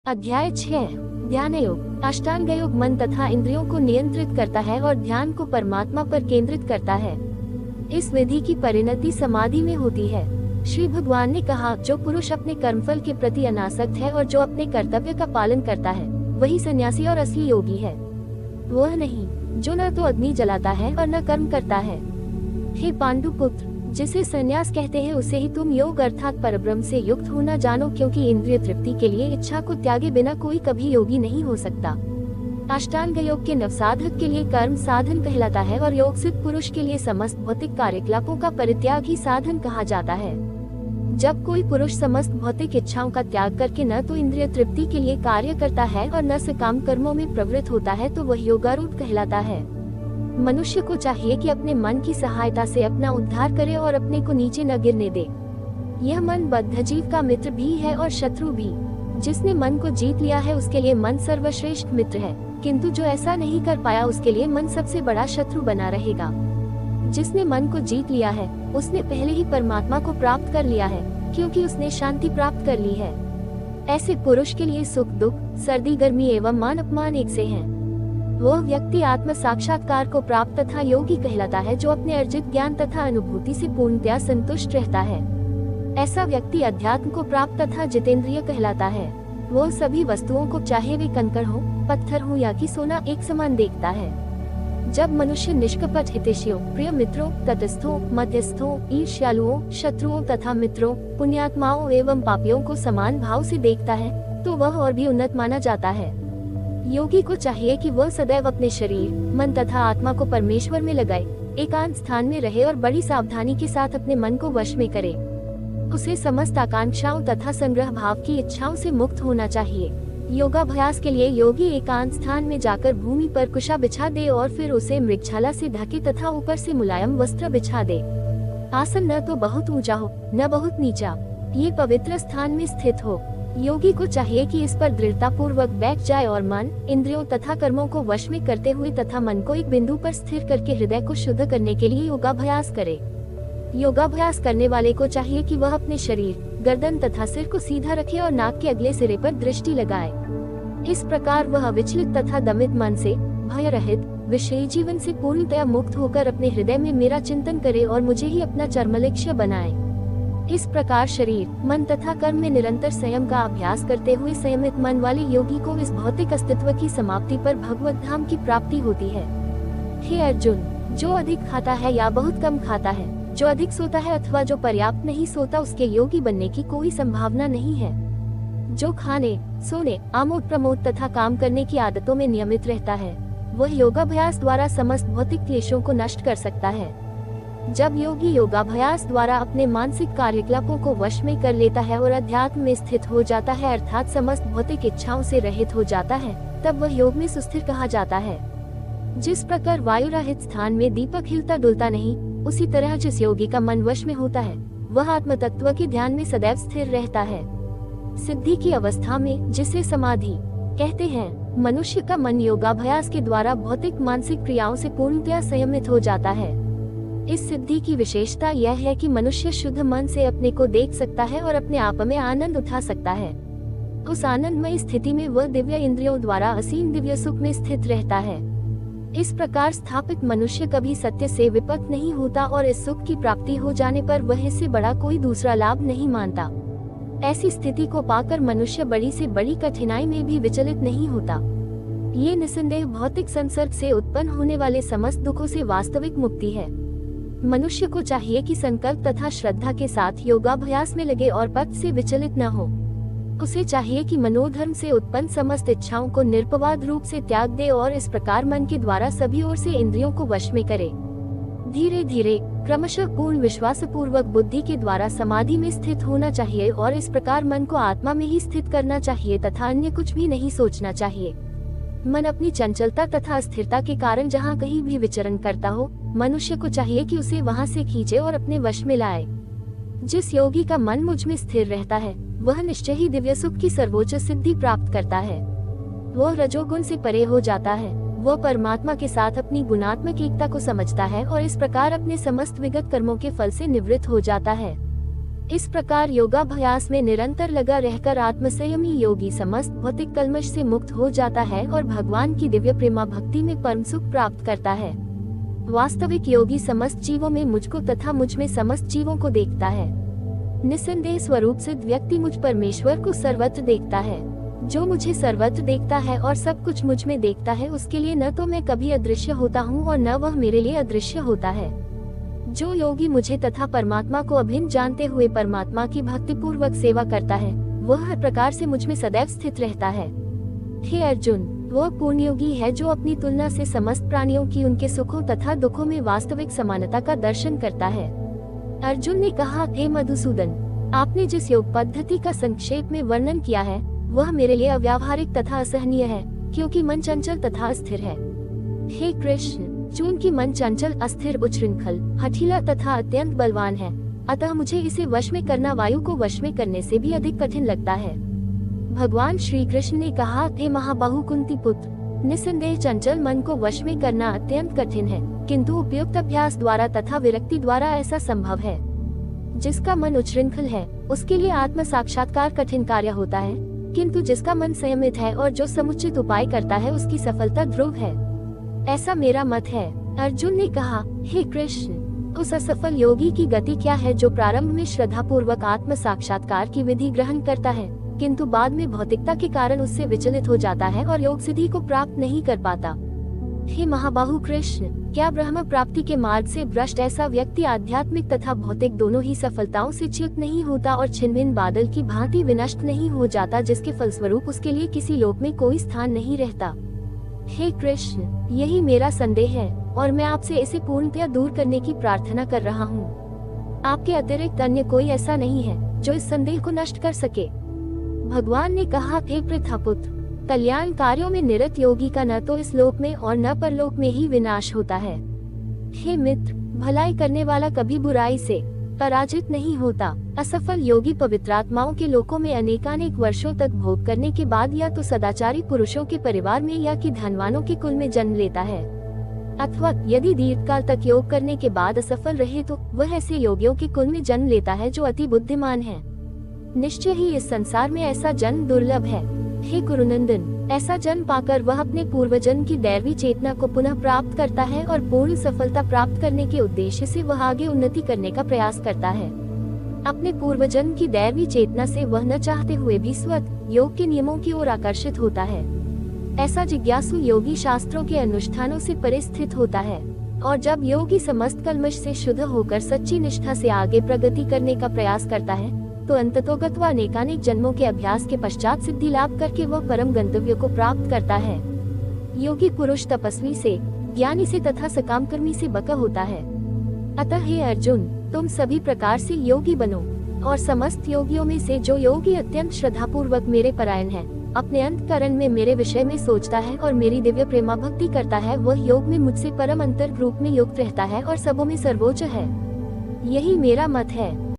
अध्याय 6 ध्यान योग। अष्टांग योग मन तथा इंद्रियों को नियंत्रित करता है और ध्यान को परमात्मा पर केंद्रित करता है। इस विधि की परिणति समाधि में होती है। श्री भगवान ने कहा, जो पुरुष अपने कर्मफल के प्रति अनासक्त है और जो अपने कर्तव्य का पालन करता है, वही सन्यासी और असली योगी है। वह नहीं जो न तो अग्नि जलाता है और न कर्म करता है। हे पांडुपुत्र, जिसे संन्यास कहते हैं उसे ही तुम योग अर्थात परब्रह्म से युक्त होना जानो, क्योंकि इंद्रिय तृप्ति के लिए इच्छा को त्यागे बिना कोई कभी योगी नहीं हो सकता। अष्टांग योग के नवसाधक के लिए कर्म साधन कहलाता है और योग सिद्ध पुरुष के लिए समस्त भौतिक कार्यकलापों का परित्याग ही साधन कहा जाता है। जब कोई पुरुष समस्त भौतिक इच्छाओं का त्याग करके न तो इंद्रिय तृप्ति के लिए कार्य करता है और न सकाम कर्मों में प्रवृत्त होता है, तो वह योगारूढ़ कहलाता है। मनुष्य को चाहिए कि अपने मन की सहायता से अपना उद्धार करे और अपने को नीचे न गिरने दे। यह मन बद्ध जीव का मित्र भी है और शत्रु भी। जिसने मन को जीत लिया है उसके लिए मन सर्वश्रेष्ठ मित्र है, किंतु जो ऐसा नहीं कर पाया उसके लिए मन सबसे बड़ा शत्रु बना रहेगा। जिसने मन को जीत लिया है उसने पहले ही परमात्मा को प्राप्त कर लिया है, क्योंकि उसने शांति प्राप्त कर ली है। ऐसे पुरुष के लिए सुख दुख, सर्दी गर्मी एवं मान अपमान एक से हैं। वह व्यक्ति आत्म साक्षात्कार को प्राप्त तथा योगी कहलाता है, जो अपने अर्जित ज्ञान तथा अनुभूति से पूर्णतया संतुष्ट रहता है। ऐसा व्यक्ति अध्यात्म को प्राप्त तथा जितेंद्रिय कहलाता है। वह सभी वस्तुओं को, चाहे वे कंकड़ हो, पत्थर हो या कि सोना, एक समान देखता है। जब मनुष्य निष्कपट हितैषियों, प्रिय मित्रों, तटस्थों, मध्यस्थों, ईर्ष्यालुओं, शत्रुओं तथा मित्रों, पुण्यात्माओं एवं पापियों को समान भाव से देखता है, तो वह और भी उन्नत माना जाता है। योगी को चाहिए कि वह सदैव अपने शरीर, मन तथा आत्मा को परमेश्वर में लगाए, एकांत स्थान में रहे और बड़ी सावधानी के साथ अपने मन को वश में करे। उसे समस्त आकांक्षाओं तथा संग्रह भाव की इच्छाओं से मुक्त होना चाहिए। योगाभ्यास के लिए योगी एकांत स्थान में जाकर भूमि पर कुशा बिछा दे और फिर उसे मृगछाला से ढके तथा ऊपर से मुलायम वस्त्र बिछा दे। आसन न तो बहुत ऊंचा हो न बहुत नीचा, ये पवित्र स्थान में स्थित हो। योगी को चाहिए कि इस पर दृढ़ता पूर्वक बैठ जाए और मन, इंद्रियों तथा कर्मों को वश में करते हुए तथा मन को एक बिंदु पर स्थिर करके हृदय को शुद्ध करने के लिए योगाभ्यास करे। योगाभ्यास करने वाले को चाहिए कि वह अपने शरीर, गर्दन तथा सिर को सीधा रखे और नाक के अगले सिरे पर दृष्टि लगाए। इस प्रकार वह अविचलित तथा दमित मन से, भय रहित, विषयी जीवन से पूर्णतया मुक्त होकर अपने हृदय में मेरा चिंतन करे और मुझे ही अपना चरमलक्ष्य बनाए। इस प्रकार शरीर, मन तथा कर्म में निरंतर संयम का अभ्यास करते हुए संयमित मन वाले योगी को इस भौतिक अस्तित्व की समाप्ति पर भगवत धाम की प्राप्ति होती है। हे अर्जुन, जो अधिक खाता है या बहुत कम खाता है, जो अधिक सोता है अथवा जो पर्याप्त नहीं सोता, उसके योगी बनने की कोई संभावना नहीं है। जो खाने, सोने, आमोद प्रमोद तथा काम करने की आदतों में नियमित रहता है, वह योगाभ्यास द्वारा समस्त भौतिक क्लेशों को नष्ट कर सकता है। जब योगी योगाभ्यास द्वारा अपने मानसिक कार्यकलापों को वश में कर लेता है और अध्यात्म में स्थित हो जाता है अर्थात समस्त भौतिक इच्छाओं से रहित हो जाता है, तब वह योग में सुस्थिर कहा जाता है। जिस प्रकार वायु रहित स्थान में दीपक हिलता डुलता नहीं, उसी तरह जिस योगी का मन वश में होता है, वह आत्म तत्व के ध्यान में सदैव स्थिर रहता है। सिद्धि की अवस्था में, जिसे समाधि कहते हैं, मनुष्य का मन योगाभ्यास के द्वारा भौतिक मानसिक क्रियाओं से पूर्णतया संयमित हो जाता है। इस सिद्धि की विशेषता यह है कि मनुष्य शुद्ध मन से अपने को देख सकता है और अपने आप में आनंद उठा सकता है। उस आनंदमय स्थिति में वह दिव्य इंद्रियों द्वारा असीम दिव्य सुख में स्थित रहता है। इस प्रकार स्थापित मनुष्य कभी सत्य से विपक्त नहीं होता और इस सुख की प्राप्ति हो जाने पर वह इससे बड़ा कोई दूसरा लाभ नहीं मानता। ऐसी स्थिति को पाकर मनुष्य बड़ी से बड़ी कठिनाई में भी विचलित नहीं होता। ये निसंदेह भौतिक संसर्ग से उत्पन्न होने वाले समस्त दुखों से वास्तविक मुक्ति है। मनुष्य को चाहिए कि संकल्प तथा श्रद्धा के साथ योगाभ्यास में लगे और पथ से विचलित न हो। उसे चाहिए कि मनोधर्म से उत्पन्न समस्त इच्छाओं को निरपवाद रूप से त्याग दे और इस प्रकार मन के द्वारा सभी ओर से इंद्रियों को वश में करे। धीरे धीरे, क्रमशः पूर्ण विश्वास पूर्वक बुद्धि के द्वारा समाधि में स्थित होना चाहिए और इस प्रकार मन को आत्मा में ही स्थित करना चाहिए तथा अन्य कुछ भी नहीं सोचना चाहिए। मन अपनी चंचलता तथा अस्थिरता के कारण जहाँ कहीं भी विचरण करता हो, मनुष्य को चाहिए कि उसे वहाँ से खींचे और अपने वश में लाए। जिस योगी का मन मुझ में स्थिर रहता है, वह निश्चय ही दिव्य सुख की सर्वोच्च सिद्धि प्राप्त करता है। वह रजोगुण से परे हो जाता है। वह परमात्मा के साथ अपनी गुणात्मक एकता को समझता है और इस प्रकार अपने समस्त विगत कर्मों के फल से निवृत्त हो जाता है। इस प्रकार योगाभ्यास में निरंतर लगा रहकर आत्मसंयमी योगी समस्त भौतिक कल्मश से मुक्त हो जाता है और भगवान की दिव्य प्रेमा भक्ति में परम सुख प्राप्त करता है। वास्तविक योगी समस्त जीवों में मुझको तथा मुझ में समस्त जीवों को देखता है। निस्संदेह स्वरूप सिद्ध व्यक्ति मुझ परमेश्वर को सर्वत्र देखता है। जो मुझे सर्वत्र देखता है और सब कुछ मुझ में देखता है, उसके लिए न तो मैं कभी अदृश्य होता हूँ और न वह मेरे लिए अदृश्य होता है। जो योगी मुझे तथा परमात्मा को अभिन्न जानते हुए परमात्मा की भक्ति पूर्वक सेवा करता है, वह हर प्रकार से मुझ में सदैव स्थित रहता है। हे अर्जुन, वह पूर्ण योगी है जो अपनी तुलना से समस्त प्राणियों की उनके सुखों तथा दुखों में वास्तविक समानता का दर्शन करता है। अर्जुन ने कहा, हे मधुसूदन, आपने जिस योग पद्धति का संक्षेप में वर्णन किया है वह मेरे लिए अव्यावहारिक तथा असहनीय है, क्योंकि मन चंचल तथा अस्थिर है। हे कृष्ण, चूंकि मन चंचल, अस्थिर, उच्छृंखल, हठीला तथा अत्यंत बलवान है, अतः मुझे इसे वश में करना वायु को वश में करने से भी अधिक कठिन लगता है। भगवान श्री कृष्ण ने कहा, हे महाबाहु कुंती पुत्र, निस्संदेह चंचल मन को वश में करना अत्यंत कठिन है, किंतु उपयुक्त अभ्यास द्वारा तथा विरक्ति द्वारा ऐसा संभव है। जिसका मन उच्छृंखल है उसके लिए आत्म साक्षात्कार कठिन कार्य होता है, किंतु जिसका मन संयमित है और जो समुचित उपाय करता है उसकी सफलता ध्रुव है। ऐसा मेरा मत है। अर्जुन ने कहा, हे कृष्ण, उस असफल योगी की गति क्या है जो प्रारंभ में श्रद्धा पूर्वक आत्म साक्षात्कार की विधि ग्रहण करता है, किंतु बाद में भौतिकता के कारण उससे विचलित हो जाता है और योग सिद्धि को प्राप्त नहीं कर पाता। हे महाबाहु कृष्ण, क्या ब्रह्म प्राप्ति के मार्ग से भ्रष्ट ऐसा व्यक्ति आध्यात्मिक तथा भौतिक दोनों ही सफलताओं से च्युत नहीं होता और छिन्न बादल की भांति विनष्ट नहीं हो जाता, जिसके फलस्वरूप उसके लिए किसी लोक में कोई स्थान नहीं रहता? हे कृष्ण, यही मेरा संदेह है और मैं आपसे इसे पूर्णतया दूर करने की प्रार्थना कर रहा हूँ। आपके अतिरिक्त अन्य कोई ऐसा नहीं है जो इस संदेह को नष्ट कर सके। भगवान ने कहा, हे पृथापुत्र, कल्याण कार्यों में निरत योगी का न तो इस लोक में और न परलोक में ही विनाश होता है। हे मित्र, भलाई करने वाला कभी बुराई से पराजित नहीं होता। असफल योगी पवित्रात्माओं के लोकों में अनेकानेक वर्षों तक भोग करने के बाद या तो सदाचारी पुरुषों के परिवार में या कि धनवानों के कुल में जन्म लेता है, अथवा यदि दीर्घकाल तक योग करने के बाद असफल रहे तो वह ऐसे योगियों के कुल में जन्म लेता है जो अति बुद्धिमान है। निश्चय ही इस संसार में ऐसा जन्म दुर्लभ है। हे गुरुनंदन, ऐसा जन्म पाकर वह अपने पूर्वजन्म की दैवी चेतना को पुनः प्राप्त करता है और पूर्ण सफलता प्राप्त करने के उद्देश्य से वह आगे उन्नति करने का प्रयास करता है। अपने पूर्वजन्म की दैवी चेतना से वह न चाहते हुए भी स्वतः योग के नियमों की ओर आकर्षित होता है। ऐसा जिज्ञासु योगी शास्त्रों के अनुष्ठानों से परिस्थित होता है, और जब योगी समस्त कल्मश से शुद्ध होकर सच्ची निष्ठा से आगे प्रगति करने का प्रयास करता है तो अंततोगत्वा अनेकानेक जन्मों के अभ्यास के पश्चात सिद्धि लाभ करके वह परम गंतव्य को प्राप्त करता है। योगी पुरुष तपस्वी से, ज्ञानी से तथा सकामकर्मी से बका होता है। अतः हे अर्जुन, तुम सभी प्रकार से योगी बनो, और समस्त योगियों में से जो योगी अत्यंत श्रद्धापूर्वक मेरे परायण है, अपने अंतःकरण में मेरे विषय में सोचता है और मेरी दिव्य प्रेमा भक्ति करता है, वह योग में मुझसे परम अंतर रूप में युक्त रहता है और सबों में सर्वोच्च है। यही मेरा मत है।